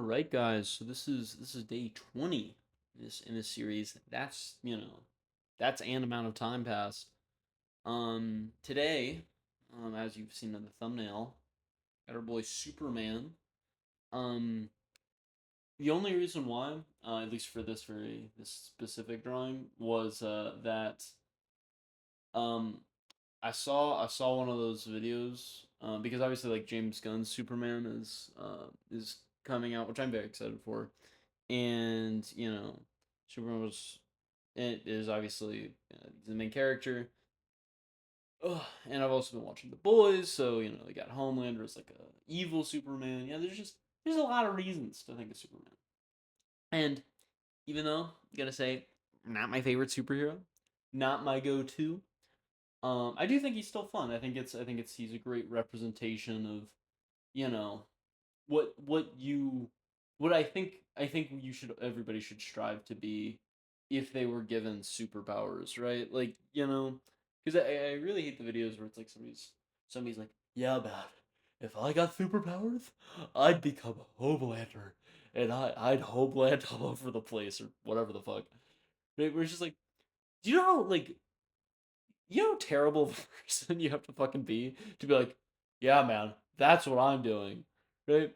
right, guys. So this is day 20 in this series. That's an amount of time passed. Today, as you've seen in the thumbnail, got our boy Superman. Um, the only reason why, at least for this specific drawing, was that um I saw one of those videos because obviously like James Gunn's Superman is coming out, which I'm very excited for, and Superman was it is obviously he's the main character. Ugh, and I've also been watching The Boys, so they got Homelander as like a evil Superman. Yeah, there's a lot of reasons to think of Superman, and even though gotta say, not my favorite superhero, not my go-to. I do think he's still fun. I think it's he's a great representation of you know what you what I think you should everybody should strive to be if they were given superpowers, right? Like, because I really hate the videos where it's like somebody's like, yeah, man, if I got superpowers, I'd become Homelander and I'd homeland all over the place or whatever the fuck. Right? We're just like, do you know how like terrible of a person you have to fucking be like, yeah, man, that's what I'm doing, right?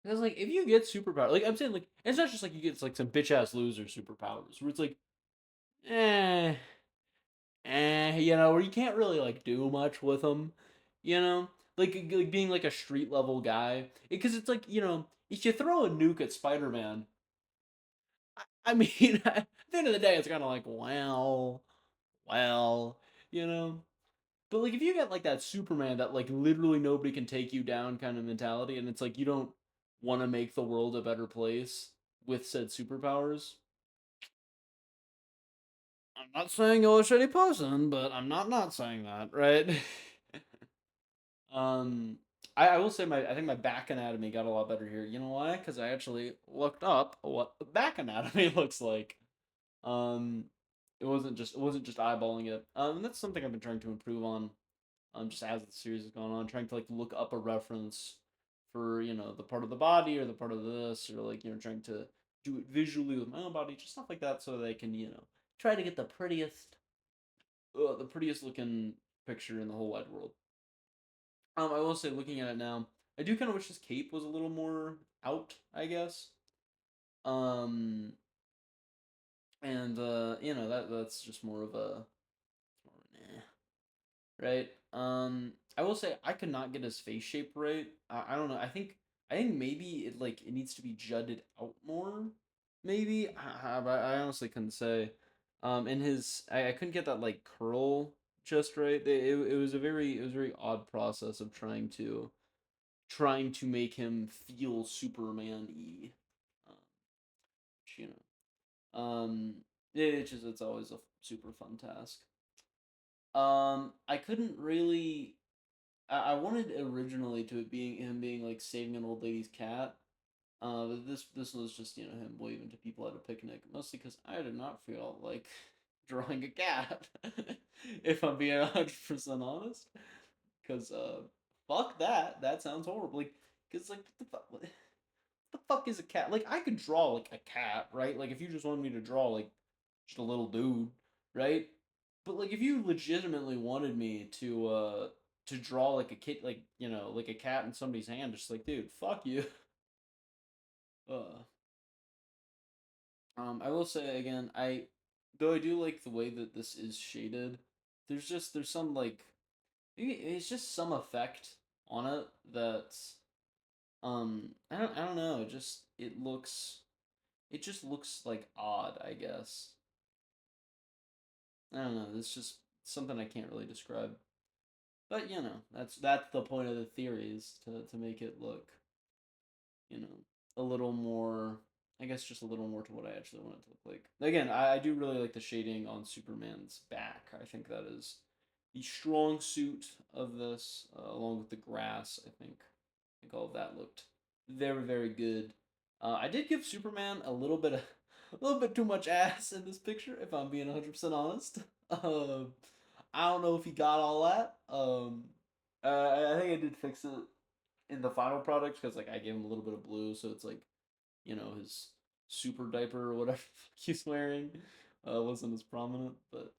Because like if you get superpower, like I'm saying, like it's not just like you get like some bitch ass loser superpowers where it's like, eh, where you can't really like do much with them, you know, like being like a street level guy, because it's like if you throw a nuke at Spider Man, I mean, at the end of the day, it's kind of like, well, you know. But like if you get like that Superman that like literally nobody can take you down kind of mentality, and it's like you don't want to make the world a better place with said superpowers. I'm not saying you're a shitty person, but I'm not saying that, right? um, I will say I think my back anatomy got a lot better here. You know why? Because I actually looked up what back anatomy looks like. Um, it wasn't just eyeballing it. And that's something I've been trying to improve on. Just as the series is going on, trying to like look up a reference for the part of the body or the part of this, or like trying to do it visually with my own body, just stuff like that, so they can try to get the prettiest looking picture in the whole wide world. I will say, looking at it now, I do kind of wish his cape was a little more out, I guess. Um, and that's just more of a right? I will say I could not get his face shape right. I don't know. I think maybe it needs to be jutted out more. Maybe I honestly couldn't say. In his I couldn't get that like curl just right. It was a very odd process of trying to make him feel Superman y. Um, which, it's always a super fun task. I couldn't really. I wanted originally to it being him being like saving an old lady's cat. But this was just him waving to people at a picnic, mostly because I did not feel like drawing a cat. If I'm being 100% honest, because fuck that. That sounds horrible. Like, because like what the fuck is a cat? Like I could draw like a cat, right? Like if you just wanted me to draw like just a little dude, right? But like if you legitimately wanted me to draw like a kid, like like a cat in somebody's hand, just like, dude, fuck you. Uh I will say again, though I do like the way that this is shaded, there's some like maybe it's just some effect on it that's I don't know, it just looks like odd, I guess. I don't know. It's just something I can't really describe. But that's the point of the theory, is to make it look, you know, a little more. I guess just a little more to what I actually want it to look like. Again, I do really like the shading on Superman's back. I think that is the strong suit of this, along with the grass. I think all of that looked very very good. I did give Superman a little bit too much ass in this picture, if I'm being 100% honest. Um, I don't know if he got all that. I think I did fix it. in the final product because like I gave him a little bit of blue, so it's like his super diaper or whatever he's wearing wasn't as prominent, but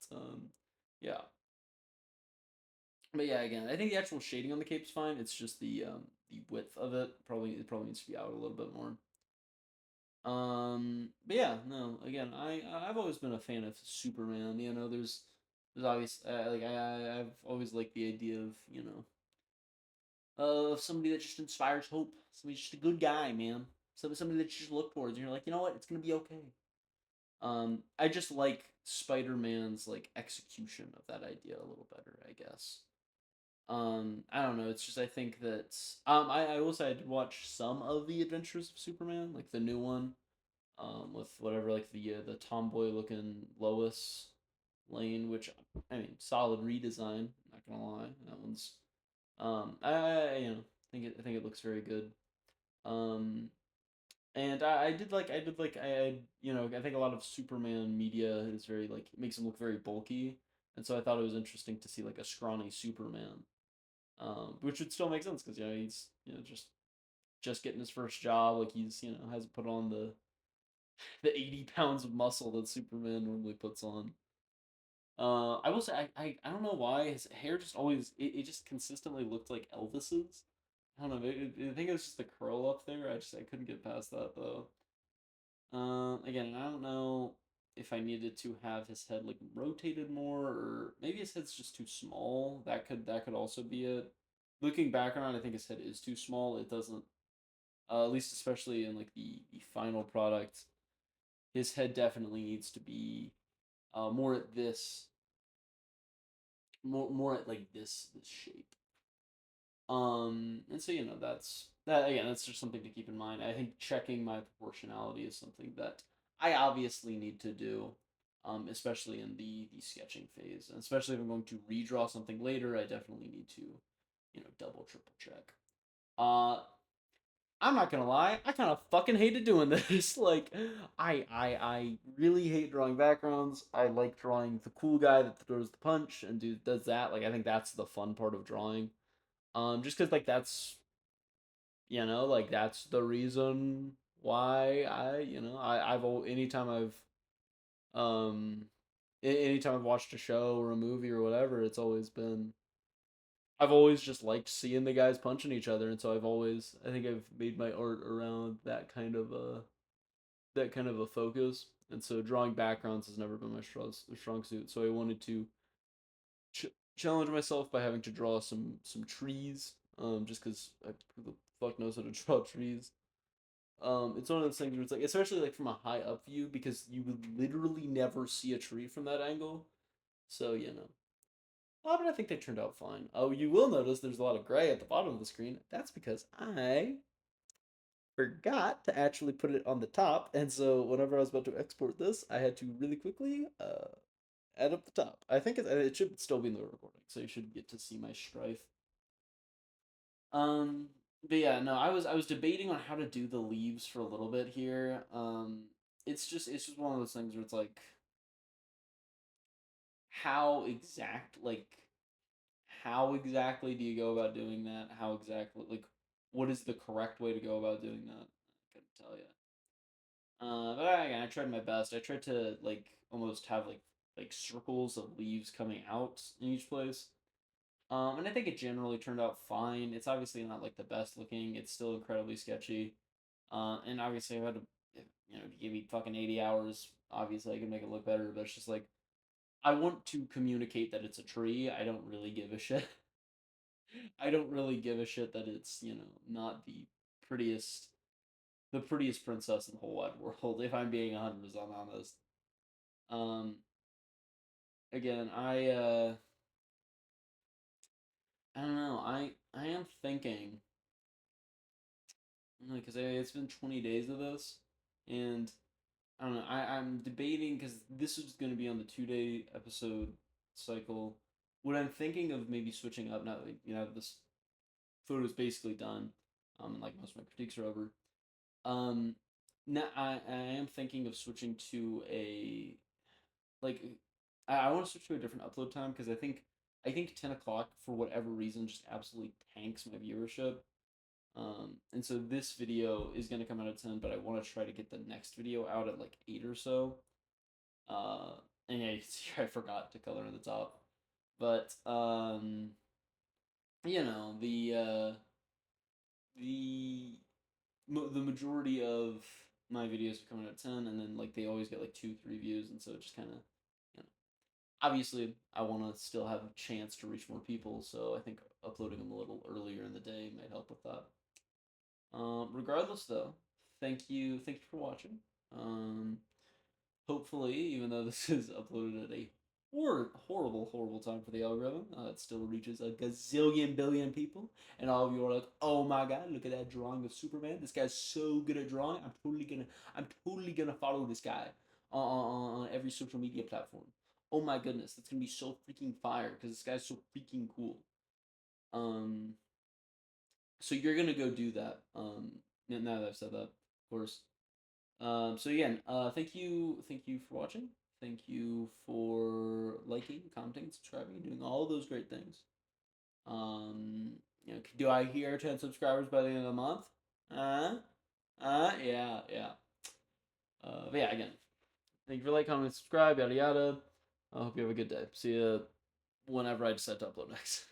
yeah. But yeah, again, I think the actual shading on the cape's fine. It's just the width of it probably needs to be out a little bit more. But yeah, no. Again, I've always been a fan of Superman. There's obvious like I've always liked the idea of of somebody that just inspires hope. Somebody just a good guy, man. Somebody that you just look towards, and you're like, you know what, it's gonna be okay. I just like Spider Man's like execution of that idea a little better, I guess. I don't know. It's just I think that I will say I did watch some of the Adventures of Superman, like the new one, with whatever like the tomboy looking Lois Lane, which I mean solid redesign. Not gonna lie, that one's I think it looks very good. Um, and I think a lot of Superman media is very like it makes him look very bulky, and so I thought it was interesting to see like a scrawny Superman, which would still make sense because he's just getting his first job, like he's hasn't put on the 80 pounds of muscle that Superman normally puts on. I will say I don't know why his hair just always it just consistently looked like Elvis's. I don't know. I think it was just the curl up there. I couldn't get past that though. Again, I don't know if I needed to have his head like rotated more, or maybe his head's just too small. That could also be it. Looking back on it, I think his head is too small. It doesn't, at least especially in like the final product, his head definitely needs to be more at this, more at like this shape. And so that's that again. That's just something to keep in mind. I think checking my proportionality is something that I obviously need to do, especially in the sketching phase, and especially if I'm going to redraw something later. I definitely need to, double triple check. Uh, I'm not gonna lie, I kind of fucking hated doing this. Like, I really hate drawing backgrounds. I like drawing the cool guy that throws the punch and does that. Like, I think that's the fun part of drawing. Just because like that's the reason why anytime um anytime I've watched a show or a movie or whatever, I've always just liked seeing the guys punching each other, and so I think I've made my art around that kind of a focus, and so drawing backgrounds has never been my strong suit. So I wanted to ch- challenge myself by having to draw some trees, just because who the fuck knows how to draw trees. It's one of those things where it's like, especially like from a high up view, because you would literally never see a tree from that angle. So but I think they turned out fine. Oh, you will notice there's a lot of gray at the bottom of the screen. That's because I forgot to actually put it on the top, and so whenever I was about to export this, I had to really quickly add up the top. I think it should still be in the recording, so you should get to see my strife. Um, but yeah, no, I was debating on how to do the leaves for a little bit here. It's just one of those things where it's like how exact like how exactly do you go about doing that? How exactly like what is the correct way to go about doing that? I couldn't tell you. But again, I tried my best. I tried to like almost have like circles of leaves coming out in each place. And I think it generally turned out fine. It's obviously not like the best looking. It's still incredibly sketchy. And obviously, if you give me fucking 80 hours, obviously I can make it look better. But it's just like I want to communicate that it's a tree. I don't really give a shit. I don't really give a shit that it's not the prettiest princess in the whole wide world. If I'm being 100% honest. Um, again, I don't know. I am thinking because it's been 20 days of this, and I don't know. I'm debating because this is going to be on the 2 day episode cycle. What I'm thinking of maybe switching up now that this photo is basically done, and like most of my critiques are over. Um, now I am thinking of switching to a like I want to switch to a different upload time because I think 10 o'clock for whatever reason just absolutely tanks my viewership. And so this video is gonna come out at 10, but I want to try to get the next video out at like 8 or so. Uh, and yeah, you can see I forgot to color in the top, but you know the the majority of my videos are coming out at 10, and then like they always get like 2-3 views, and so it just kind of, you know, obviously I want to still have a chance to reach more people, so I think uploading them a little earlier in the day might help with that. Regardless though, thank you for watching. Hopefully, even though this is uploaded at a horrible time for the algorithm, it still reaches a gazillion billion people, and all of you are like, "Oh my god, look at that drawing of Superman! This guy's so good at drawing. I'm totally gonna follow this guy on every social media platform. Oh my goodness, that's gonna be so freaking fire because this guy's so freaking cool." Um, so you're gonna go do that. Now that I've said that, of course. So again, thank you for watching. Thank you for liking, commenting, subscribing, doing all those great things. You know, do I hear 10 subscribers by the end of the month? Yeah, yeah. But yeah, again, thank you for liking, commenting, subscribe, yada yada. I hope you have a good day. See you whenever I decide to upload next.